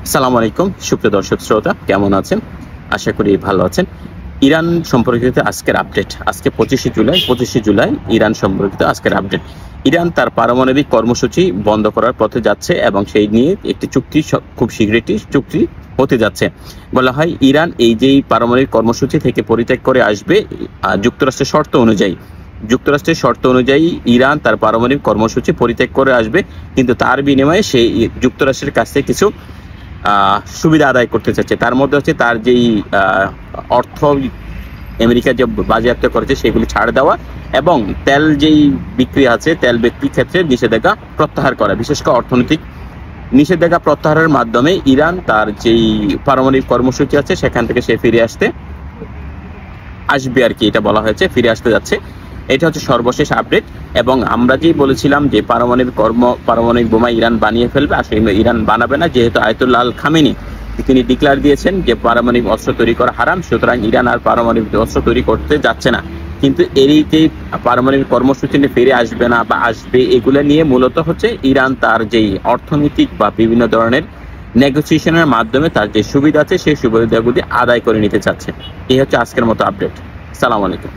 আসসালামু আলাইকুম সুপ্রিয় দর্শক শ্রোতা, কেমন আছেন? আশা করি ভালো আছেন। ইরান সম্পর্কিত আজকের আপডেট। আজকে 25শে জুলাই ইরান সম্পর্কিত আজকের আপডেট। ইরান তার পারমাণবিক কর্মসূচি বন্ধ করার পথে যাচ্ছে এবং সেই নিয়ে একটি চুক্তি খুব শীঘ্রই চুক্তি হতে যাচ্ছে। বলা হয় ইরান এই যে পারমাণবিক কর্মসূচি থেকে পরিত্যাগ করে আসবে যুক্তরাষ্ট্রের শর্ত অনুযায়ী ইরান তার পারমাণবিক কর্মসূচি পরিত্যাগ করে আসবে, কিন্তু তার বিনিময়ে সেই যুক্তরাষ্ট্রের কাছ থেকে কিছু সুবিধা আদায় করতে চাচ্ছে। তার মধ্যে হচ্ছে তার যেই অর্থ আমেরিকা যে বাজেয়াপ্ত করেছে সেগুলি ছাড় দেওয়া এবং তেল যেই বিক্রি আছে তেল বিক্রির ক্ষেত্রে নিষেধাজ্ঞা প্রত্যাহার করা। বিশেষ করে অর্থনৈতিক নিষেধাজ্ঞা প্রত্যাহারের মাধ্যমে ইরান তার যেই পারমাণবিক কর্মসূচি আছে সেখান থেকে সে ফিরে আসবে আর কি, এটা বলা হয়েছে, ফিরে আসতে যাচ্ছে। এটা হচ্ছে সর্বশেষ আপডেট। এবং আমরা যেই বলেছিলাম যে পারমাণবিক বোমা ইরান বানিয়ে ফেলবে, আসলে ইরান বানাবে না, যেহেতু আয়াতুল্লাহ আল খামেনি তিনি ডিক্লেয়ার দিয়েছেন যে পারমাণবিক অস্ত্র তৈরি করা হারাম, সুতরাং ইরান আর পারমাণবিক অস্ত্র তৈরি করতে যাচ্ছে না। কিন্তু এরই যে পারমাণবিক কর্মসূচি নিয়ে ফিরে আসবে না বা আসবে, এগুলো নিয়ে মূলত হচ্ছে ইরান তার যেই অর্থনৈতিক বা বিভিন্ন ধরনের নেগোসিয়েশনের মাধ্যমে তার যে সুবিধা আছে সেই সুবিধাগুলি আদায় করে নিতে চাচ্ছে। এই হচ্ছে আজকের মতো আপডেট। সালাম আলাইকুম।